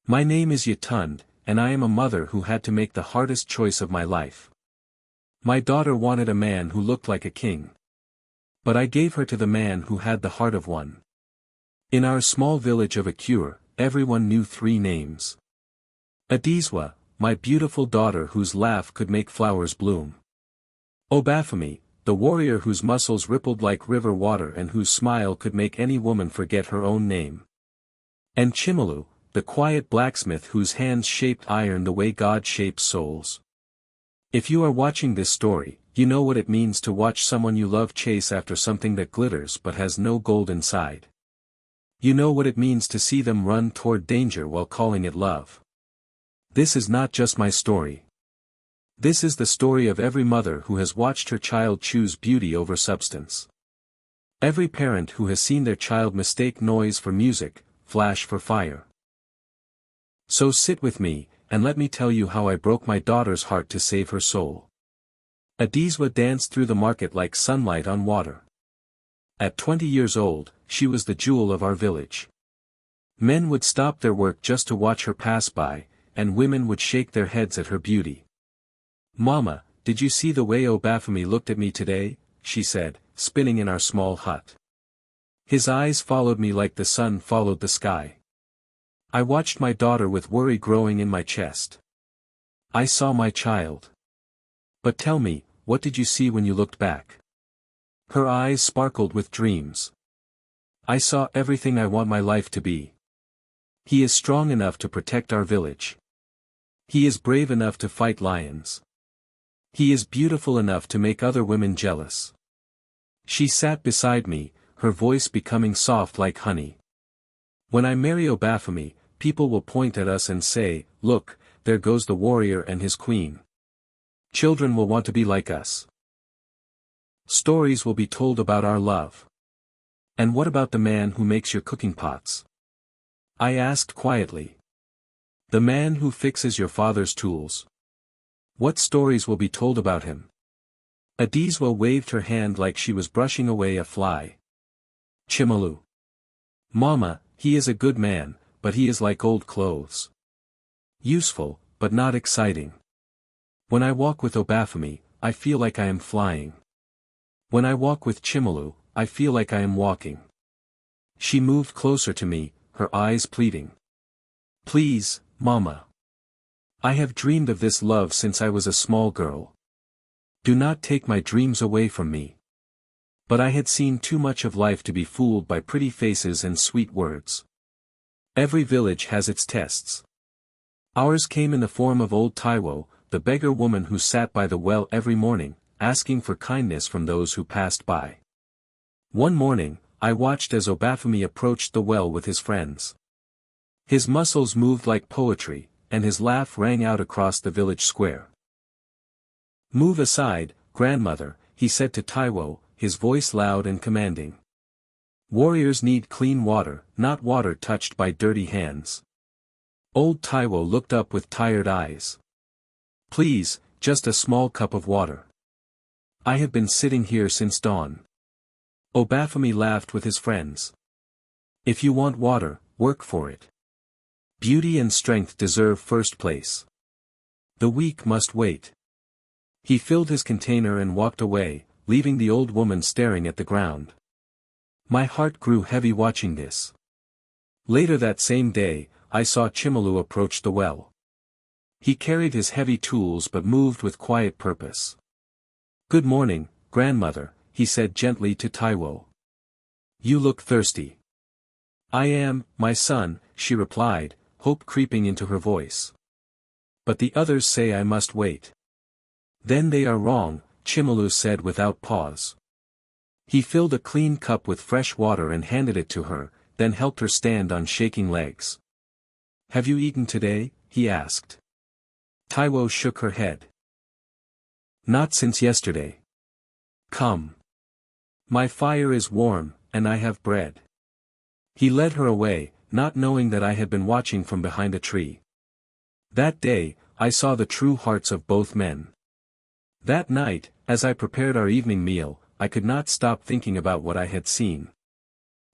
My name is Yatund, and I am a mother who had to make the hardest choice of my life. My daughter wanted a man who looked like a king. But I gave her to the man who had the heart of one. In our small village of Akure, everyone knew 3 names. Adesewa, my beautiful daughter whose laugh could make flowers bloom. Obafemi, the warrior whose muscles rippled like river water and whose smile could make any woman forget her own name. And Chimelu, the quiet blacksmith whose hands shaped iron the way God shapes souls. If you are watching this story, you know what it means to watch someone you love chase after something that glitters but has no gold inside. You know what it means to see them run toward danger while calling it love. This is not just my story. This is the story of every mother who has watched her child choose beauty over substance. Every parent who has seen their child mistake noise for music, flash for fire. So sit with me, and let me tell you how I broke my daughter's heart to save her soul. Adesewa danced through the market like sunlight on water. At 20 years old, she was the jewel of our village. Men would stop their work just to watch her pass by, and women would shake their heads at her beauty. "Mama, did you see the way Obafemi looked at me today?" she said, spinning in our small hut. His eyes followed me like the sun followed the sky. I watched my daughter with worry growing in my chest. I saw my child. But tell me, what did you see when you looked back? Her eyes sparkled with dreams. I saw everything I want my life to be. He is strong enough to protect our village. He is brave enough to fight lions. He is beautiful enough to make other women jealous. She sat beside me, her voice becoming soft like honey. When I marry Obafemi, people will point at us and say, "Look, there goes the warrior and his queen." Children will want to be like us. Stories will be told about our love. And what about the man who makes your cooking pots? I asked quietly. The man who fixes your father's tools. What stories will be told about him? Adesewa waved her hand like she was brushing away a fly. Chimelu. Mama, he is a good man, but he is like old clothes. Useful, but not exciting. When I walk with Obafemi, I feel like I am flying. When I walk with Chimelu, I feel like I am walking. She moved closer to me, her eyes pleading. Please, Mama. I have dreamed of this love since I was a small girl. Do not take my dreams away from me. But I had seen too much of life to be fooled by pretty faces and sweet words. Every village has its tests. Ours came in the form of old Taiwo, the beggar woman who sat by the well every morning, asking for kindness from those who passed by. One morning, I watched as Obafemi approached the well with his friends. His muscles moved like poetry, and his laugh rang out across the village square. "Move aside, grandmother," he said to Taiwo, his voice loud and commanding. "Warriors need clean water, not water touched by dirty hands." Old Taiwo looked up with tired eyes. "Please, just a small cup of water. I have been sitting here since dawn." Obafemi laughed with his friends. "If you want water, work for it. Beauty and strength deserve first place. The weak must wait." He filled his container and walked away, leaving the old woman staring at the ground. My heart grew heavy watching this. Later that same day, I saw Chimelu approach the well. He carried his heavy tools but moved with quiet purpose. "Good morning, grandmother," he said gently to Taiwo. "You look thirsty." "I am, my son," she replied, hope creeping into her voice. "But the others say I must wait." "Then they are wrong," Chimelu said without pause. He filled a clean cup with fresh water and handed it to her, then helped her stand on shaking legs. "Have you eaten today?" he asked. Taiwo shook her head. "Not since yesterday." "Come. My fire is warm, and I have bread." He led her away, not knowing that I had been watching from behind a tree. That day, I saw the true hearts of both men. That night, as I prepared our evening meal, I could not stop thinking about what I had seen.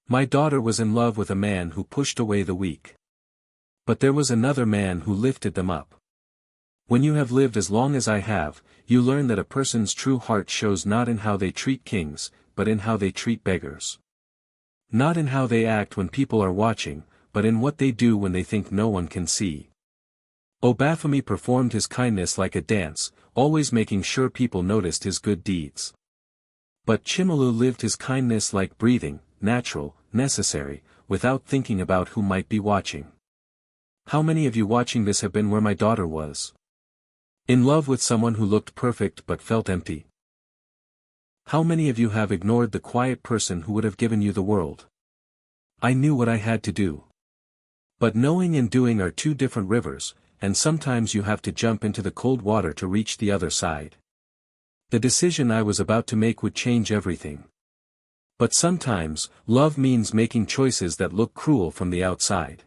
My daughter was in love with a man who pushed away the weak. But there was another man who lifted them up. When you have lived as long as I have, you learn that a person's true heart shows not in how they treat kings, but in how they treat beggars. Not in how they act when people are watching, but in what they do when they think no one can see. Obafemi performed his kindness like a dance, always making sure people noticed his good deeds. But Chimelu lived his kindness like breathing, natural, necessary, without thinking about who might be watching. How many of you watching this have been where my daughter was? In love with someone who looked perfect but felt empty? How many of you have ignored the quiet person who would have given you the world? I knew what I had to do. But knowing and doing are two different rivers, and sometimes you have to jump into the cold water to reach the other side. The decision I was about to make would change everything. But sometimes, love means making choices that look cruel from the outside.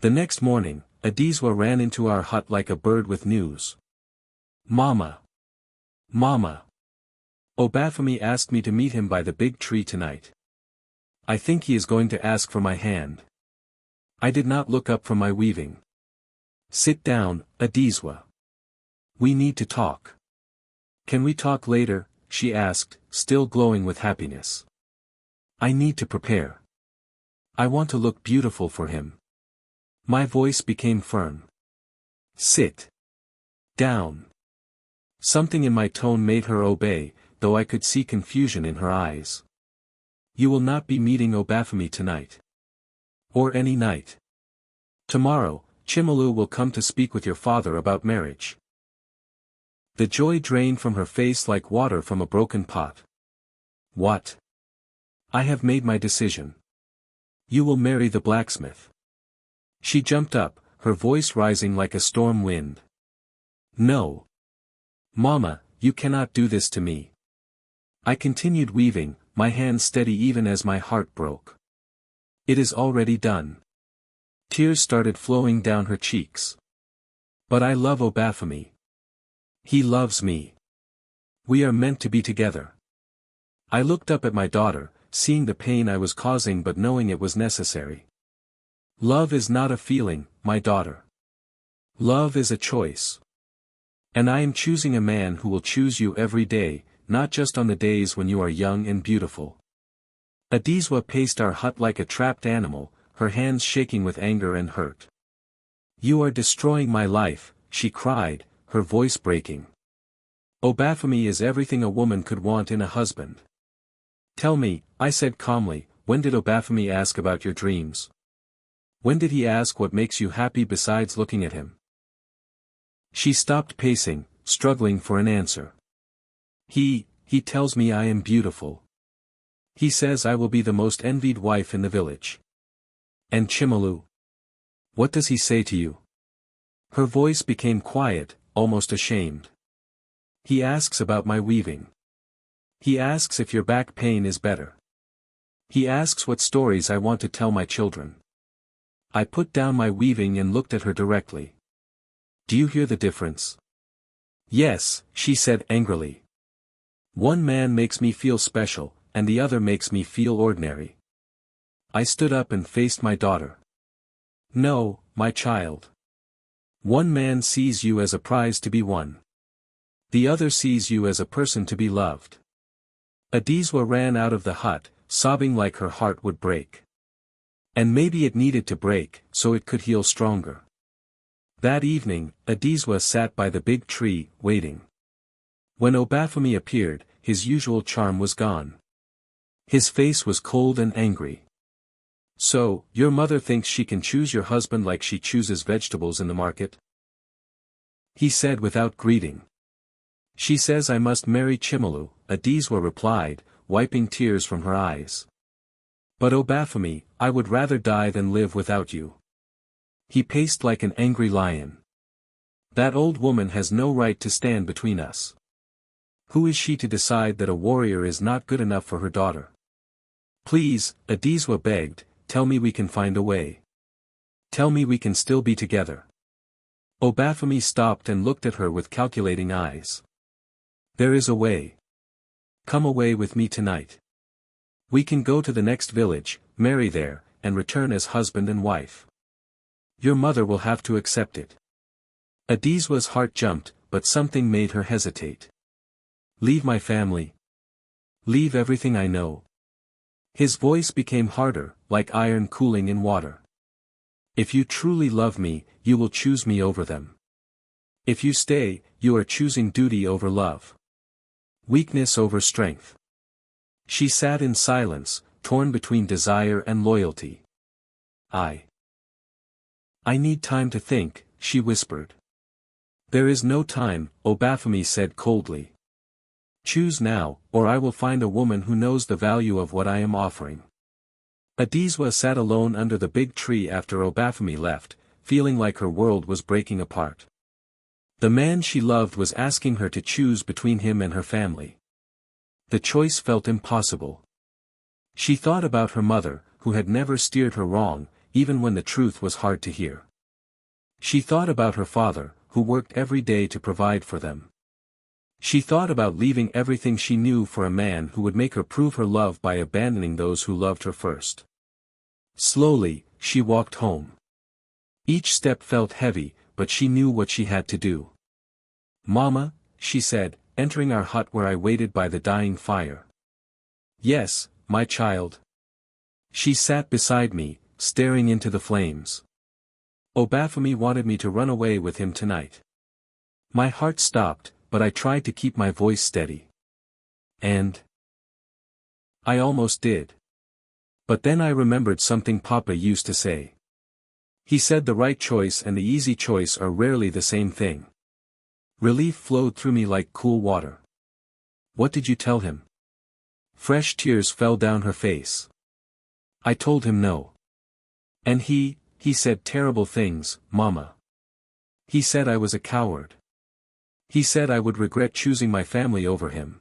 The next morning, Adesewa ran into our hut like a bird with news. Mama! Mama! Obafemi asked me to meet him by the big tree tonight. I think he is going to ask for my hand. I did not look up from my weaving. Sit down, Adesewa. We need to talk. Can we talk later? She asked, still glowing with happiness. I need to prepare. I want to look beautiful for him. My voice became firm. Sit down. Something in my tone made her obey, though I could see confusion in her eyes. You will not be meeting Obafemi tonight. Or any night. Tomorrow, Chimelu will come to speak with your father about marriage. The joy drained from her face like water from a broken pot. What? I have made my decision. You will marry the blacksmith. She jumped up, her voice rising like a storm wind. No. Mama, you cannot do this to me. I continued weaving, my hands steady even as my heart broke. It is already done. Tears started flowing down her cheeks. But I love Obafemi. He loves me. We are meant to be together. I looked up at my daughter, seeing the pain I was causing but knowing it was necessary. Love is not a feeling, my daughter. Love is a choice. And I am choosing a man who will choose you every day, not just on the days when you are young and beautiful. Adesewa paced our hut like a trapped animal, her hands shaking with anger and hurt. You are destroying my life, she cried, her voice breaking. Obafemi is everything a woman could want in a husband. Tell me, I said calmly, when did Obafemi ask about your dreams? When did he ask what makes you happy besides looking at him? She stopped pacing, struggling for an answer. He tells me I am beautiful. He says I will be the most envied wife in the village. And Chimelu? What does he say to you? Her voice became quiet, almost ashamed. He asks about my weaving. He asks if your back pain is better. He asks what stories I want to tell my children. I put down my weaving and looked at her directly. Do you hear the difference? Yes, she said angrily. One man makes me feel special, and the other makes me feel ordinary. I stood up and faced my daughter. No, my child. One man sees you as a prize to be won. The other sees you as a person to be loved. Adesewa ran out of the hut, sobbing like her heart would break. And maybe it needed to break, so it could heal stronger. That evening, Adesewa sat by the big tree, waiting. When Obafemi appeared, his usual charm was gone. His face was cold and angry. So, your mother thinks she can choose your husband like she chooses vegetables in the market? He said without greeting. She says I must marry Chimelu, Adesewa replied, wiping tears from her eyes. But Obafemi, I would rather die than live without you. He paced like an angry lion. That old woman has no right to stand between us. Who is she to decide that a warrior is not good enough for her daughter? Please, Adesewa begged, tell me we can find a way. Tell me we can still be together. Obafemi stopped and looked at her with calculating eyes. There is a way. Come away with me tonight. We can go to the next village, marry there, and return as husband and wife. Your mother will have to accept it. Adesewa's heart jumped, but something made her hesitate. Leave my family. Leave everything I know. His voice became harder, like iron cooling in water. If you truly love me, you will choose me over them. If you stay, you are choosing duty over love. Weakness over strength. She sat in silence, torn between desire and loyalty. I need time to think, she whispered. There is no time, Obafemi said coldly. Choose now, or I will find a woman who knows the value of what I am offering. Adesewa sat alone under the big tree after Obafemi left, feeling like her world was breaking apart. The man she loved was asking her to choose between him and her family. The choice felt impossible. She thought about her mother, who had never steered her wrong, even when the truth was hard to hear. She thought about her father, who worked every day to provide for them. She thought about leaving everything she knew for a man who would make her prove her love by abandoning those who loved her first. Slowly, she walked home. Each step felt heavy, but she knew what she had to do. Mama, she said, entering our hut where I waited by the dying fire. Yes, my child. She sat beside me, staring into the flames. Obafemi wanted me to run away with him tonight. My heart stopped, but I tried to keep my voice steady. And I almost did. But then I remembered something Papa used to say. He said the right choice and the easy choice are rarely the same thing. Relief flowed through me like cool water. What did you tell him? Fresh tears fell down her face. I told him no. And he said terrible things, Mama. He said I was a coward. He said I would regret choosing my family over him.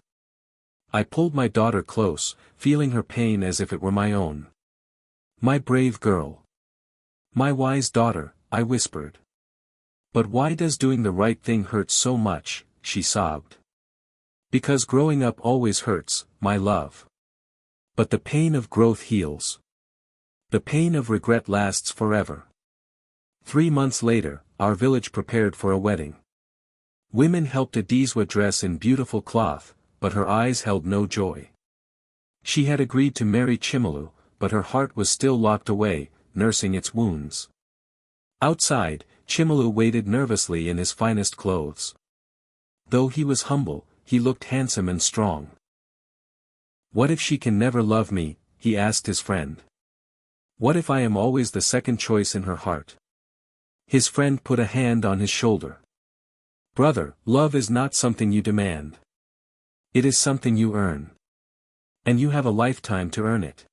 I pulled my daughter close, feeling her pain as if it were my own. My brave girl. My wise daughter, I whispered. But why does doing the right thing hurt so much, she sobbed. Because growing up always hurts, my love. But the pain of growth heals. The pain of regret lasts forever. 3 months later, our village prepared for a wedding. Women helped Adesewa dress in beautiful cloth, but her eyes held no joy. She had agreed to marry Chimelu, but her heart was still locked away, nursing its wounds. Outside, Chimelu waited nervously in his finest clothes. Though he was humble, he looked handsome and strong. What if she can never love me? He asked his friend. What if I am always the second choice in her heart? His friend put a hand on his shoulder. Brother, love is not something you demand. It is something you earn. And you have a lifetime to earn it.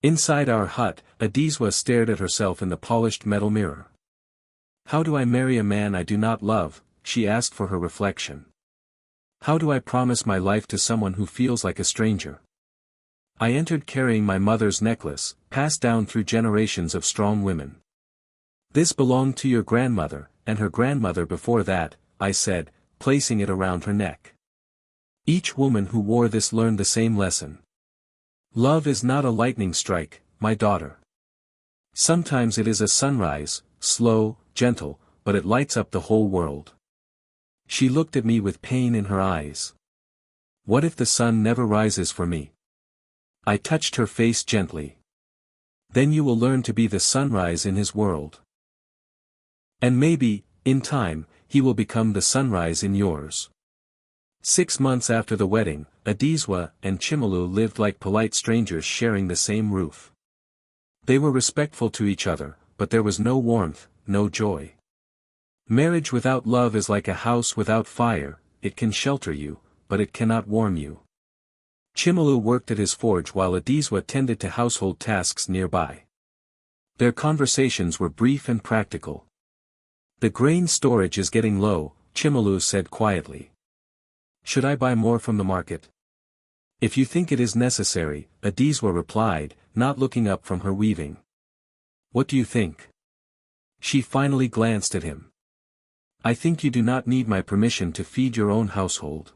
Inside our hut, Adesewa stared at herself in the polished metal mirror. How do I marry a man I do not love? She asked for her reflection. How do I promise my life to someone who feels like a stranger? I entered carrying my mother's necklace, passed down through generations of strong women. This belonged to your grandmother, and her grandmother before that, I said, placing it around her neck. Each woman who wore this learned the same lesson. Love is not a lightning strike, my daughter. Sometimes it is a sunrise, slow, gentle, but it lights up the whole world. She looked at me with pain in her eyes. What if the sun never rises for me? I touched her face gently. Then you will learn to be the sunrise in his world. And maybe, in time, he will become the sunrise in yours. 6 months after the wedding, Adesewa and Chimelu lived like polite strangers sharing the same roof. They were respectful to each other, but there was no warmth, no joy. Marriage without love is like a house without fire, it can shelter you, but it cannot warm you. Chimelu worked at his forge while Adesewa tended to household tasks nearby. Their conversations were brief and practical. The grain storage is getting low, Chimelu said quietly. Should I buy more from the market? If you think it is necessary, Adesewa replied, not looking up from her weaving. What do you think? She finally glanced at him. I think you do not need my permission to feed your own household.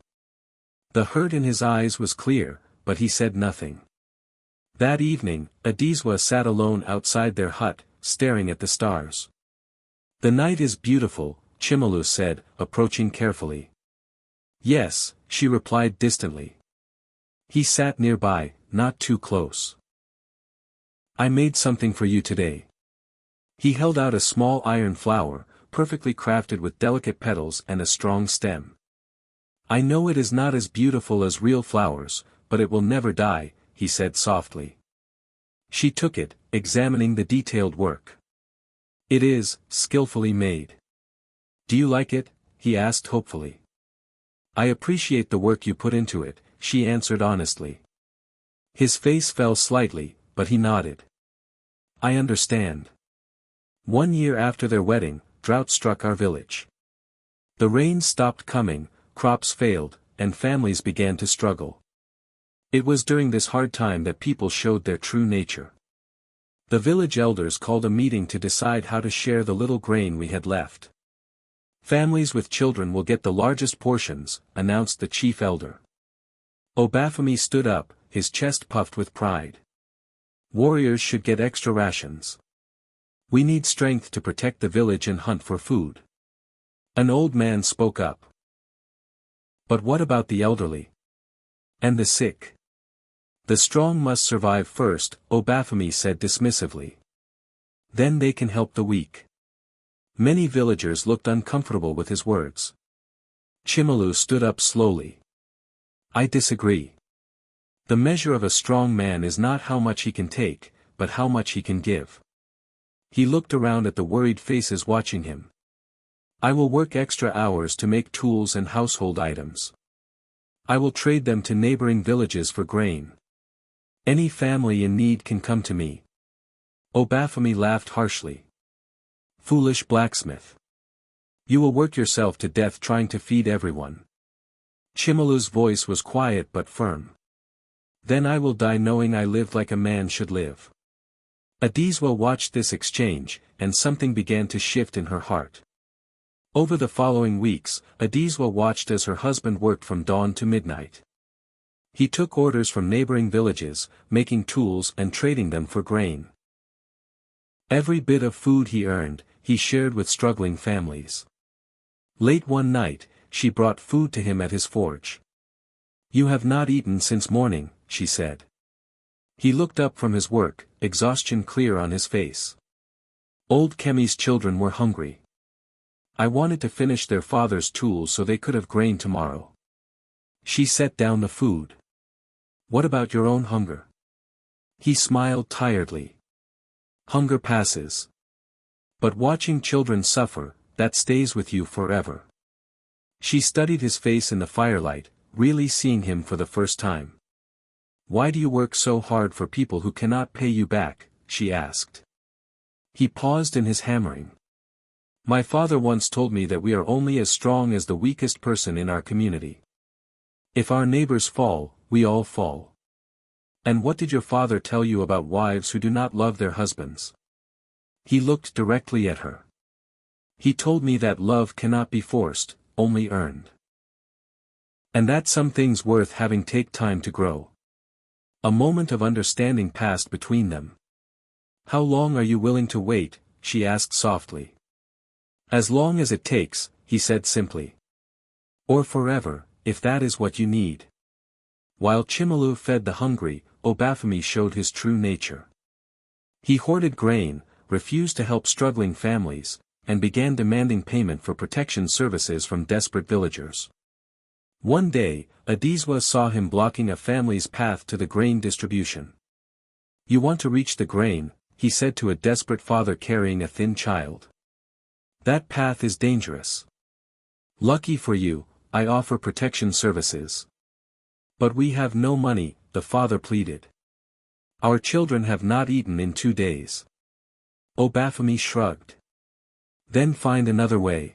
The hurt in his eyes was clear, but he said nothing. That evening, Adesewa sat alone outside their hut, staring at the stars. The night is beautiful, Chimelu said, approaching carefully. Yes, she replied distantly. He sat nearby, not too close. I made something for you today. He held out a small iron flower, perfectly crafted with delicate petals and a strong stem. I know it is not as beautiful as real flowers, but it will never die, he said softly. She took it, examining the detailed work. It is, skillfully made. Do you like it? He asked hopefully. I appreciate the work you put into it, she answered honestly. His face fell slightly, but he nodded. I understand. 1 year after their wedding, drought struck our village. The rains stopped coming, crops failed, and families began to struggle. It was during this hard time that people showed their true nature. The village elders called a meeting to decide how to share the little grain we had left. Families with children will get the largest portions, announced the chief elder. Obafemi stood up, his chest puffed with pride. Warriors should get extra rations. We need strength to protect the village and hunt for food. An old man spoke up. But what about the elderly? And the sick? The strong must survive first, Obafemi said dismissively. Then they can help the weak. Many villagers looked uncomfortable with his words. Chimelu stood up slowly. I disagree. The measure of a strong man is not how much he can take, but how much he can give. He looked around at the worried faces watching him. I will work extra hours to make tools and household items. I will trade them to neighboring villages for grain. Any family in need can come to me. Obafemi laughed harshly. Foolish blacksmith. You will work yourself to death trying to feed everyone. Chimelu's voice was quiet but firm. Then I will die knowing I lived like a man should live. Adesewa watched this exchange, and something began to shift in her heart. Over the following weeks, Adesewa watched as her husband worked from dawn to midnight. He took orders from neighboring villages, making tools and trading them for grain. Every bit of food he earned, he shared with struggling families. Late one night, she brought food to him at his forge. You have not eaten since morning, she said. He looked up from his work, exhaustion clear on his face. Old Kemi's children were hungry. I wanted to finish their father's tools so they could have grain tomorrow. She set down the food. What about your own hunger? He smiled tiredly. Hunger passes. But watching children suffer, that stays with you forever. She studied his face in the firelight, really seeing him for the first time. Why do you work so hard for people who cannot pay you back? She asked. He paused in his hammering. My father once told me that we are only as strong as the weakest person in our community. If our neighbors fall, we all fall. And what did your father tell you about wives who do not love their husbands? He looked directly at her. He told me that love cannot be forced, only earned. And that some things worth having take time to grow. A moment of understanding passed between them. How long are you willing to wait? She asked softly. As long as it takes, he said simply. Or forever, if that is what you need. While Chimelu fed the hungry, Obafemi showed his true nature. He hoarded grain, refused to help struggling families, and began demanding payment for protection services from desperate villagers. One day, Adesewa saw him blocking a family's path to the grain distribution. You want to reach the grain, he said to a desperate father carrying a thin child. That path is dangerous. Lucky for you, I offer protection services. But we have no money, the father pleaded. Our children have not eaten in 2 days. Obafemi shrugged. Then find another way.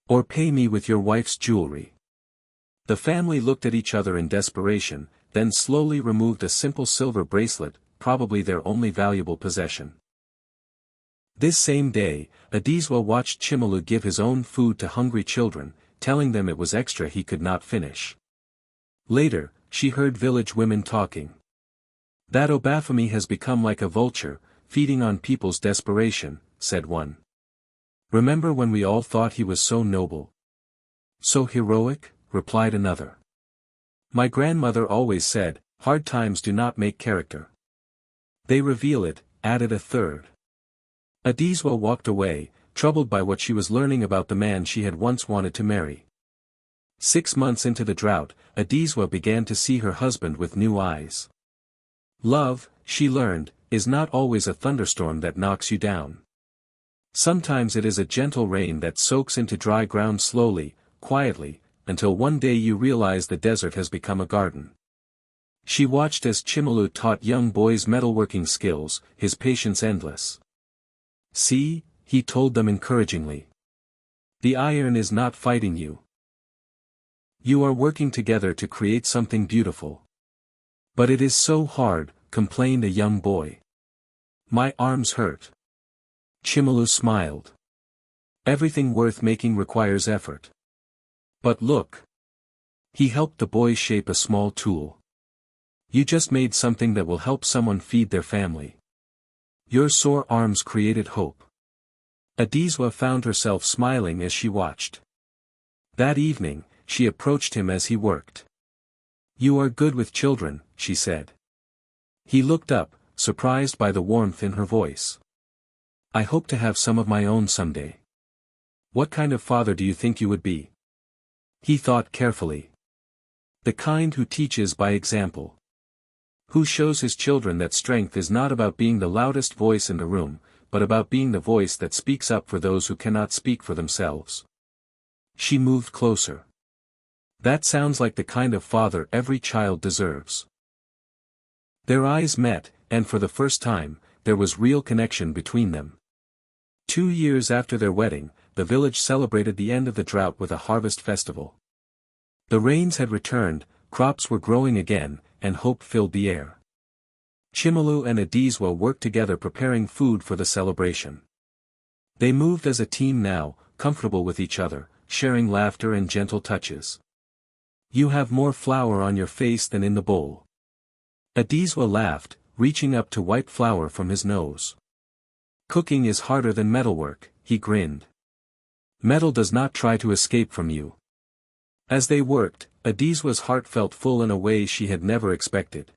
Or pay me with your wife's jewelry. The family looked at each other in desperation, then slowly removed a simple silver bracelet, probably their only valuable possession. This same day, Adesewa watched Chimelu give his own food to hungry children, telling them it was extra he could not finish. Later, she heard village women talking. That Obafemi has become like a vulture, feeding on people's desperation, said one. Remember when we all thought he was so noble? So heroic, replied another. My grandmother always said, hard times do not make character. They reveal it, added a third. Adesewa walked away, troubled by what she was learning about the man she had once wanted to marry. 6 months into the drought, Adesewa began to see her husband with new eyes. Love, she learned, is not always a thunderstorm that knocks you down. Sometimes it is a gentle rain that soaks into dry ground slowly, quietly, until one day you realize the desert has become a garden. She watched as Chimelu taught young boys metalworking skills, his patience endless. See, he told them encouragingly. The iron is not fighting you. You are working together to create something beautiful. But it is so hard, complained a young boy. My arms hurt. Chimelu smiled. Everything worth making requires effort. But look. He helped the boy shape a small tool. You just made something that will help someone feed their family. Your sore arms created hope. Adesewa found herself smiling as she watched. That evening, she approached him as he worked. You are good with children, she said. He looked up, surprised by the warmth in her voice. I hope to have some of my own someday. What kind of father do you think you would be? He thought carefully. The kind who teaches by example. Who shows his children that strength is not about being the loudest voice in the room, but about being the voice that speaks up for those who cannot speak for themselves. She moved closer. That sounds like the kind of father every child deserves. Their eyes met, and for the first time, there was real connection between them. 2 years after their wedding, the village celebrated the end of the drought with a harvest festival. The rains had returned, crops were growing again, and hope filled the air. Chimelu and Adesewa worked together preparing food for the celebration. They moved as a team now, comfortable with each other, sharing laughter and gentle touches. You have more flour on your face than in the bowl. Adesewa laughed, reaching up to wipe flour from his nose. Cooking is harder than metalwork, he grinned. Metal does not try to escape from you. As they worked, Adesewa's heart felt full in a way she had never expected.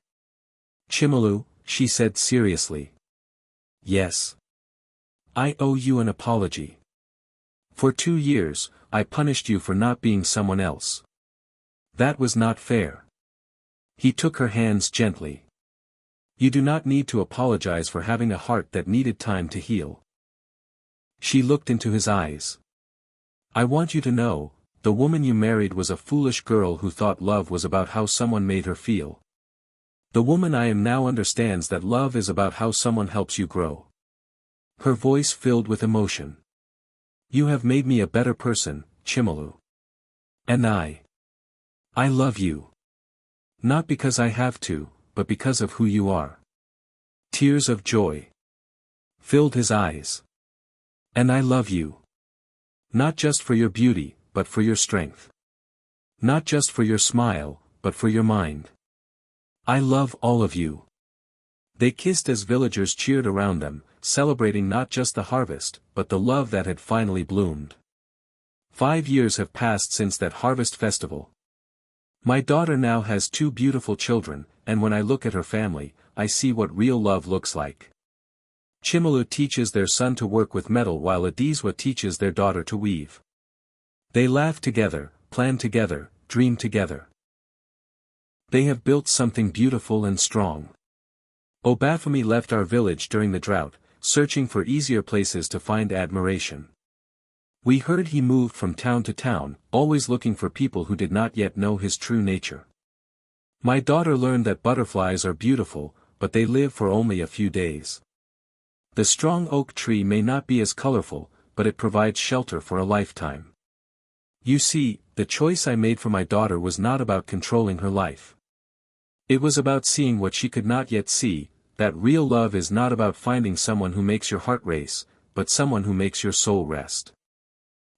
Chimelu, she said seriously. Yes. I owe you an apology. For 2 years, I punished you for not being someone else. That was not fair. He took her hands gently. You do not need to apologize for having a heart that needed time to heal. She looked into his eyes. I want you to know, the woman you married was a foolish girl who thought love was about how someone made her feel. The woman I am now understands that love is about how someone helps you grow. Her voice filled with emotion. You have made me a better person, Chimelu. And I love you. Not because I have to, but because of who you are. Tears of joy filled his eyes. And I love you. Not just for your beauty, but for your strength. Not just for your smile, but for your mind. I love all of you. They kissed as villagers cheered around them, celebrating not just the harvest, but the love that had finally bloomed. 5 years have passed since that harvest festival. My daughter now has 2 beautiful children, and when I look at her family, I see what real love looks like. Chimelu teaches their son to work with metal while Adesewa teaches their daughter to weave. They laugh together, plan together, dream together. They have built something beautiful and strong. Obafemi left our village during the drought, searching for easier places to find admiration. We heard he moved from town to town, always looking for people who did not yet know his true nature. My daughter learned that butterflies are beautiful, but they live for only a few days. The strong oak tree may not be as colorful, but it provides shelter for a lifetime. You see, the choice I made for my daughter was not about controlling her life. It was about seeing what she could not yet see, that real love is not about finding someone who makes your heart race, but someone who makes your soul rest.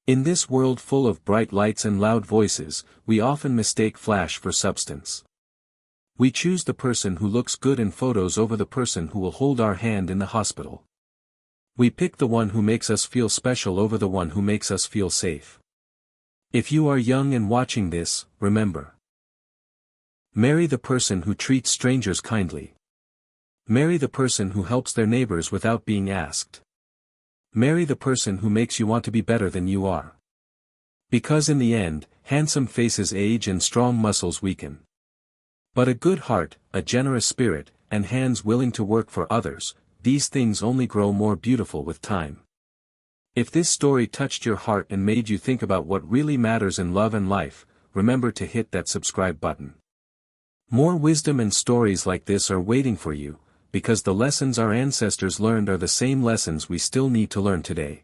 In this world full of bright lights and loud voices, we often mistake flash for substance. We choose the person who looks good in photos over the person who will hold our hand in the hospital. We pick the one who makes us feel special over the one who makes us feel safe. If you are young and watching this, remember. Marry the person who treats strangers kindly. Marry the person who helps their neighbors without being asked. Marry the person who makes you want to be better than you are. Because in the end, handsome faces age and strong muscles weaken. But a good heart, a generous spirit, and hands willing to work for others, these things only grow more beautiful with time. If this story touched your heart and made you think about what really matters in love and life, remember to hit that subscribe button. More wisdom and stories like this are waiting for you, because the lessons our ancestors learned are the same lessons we still need to learn today.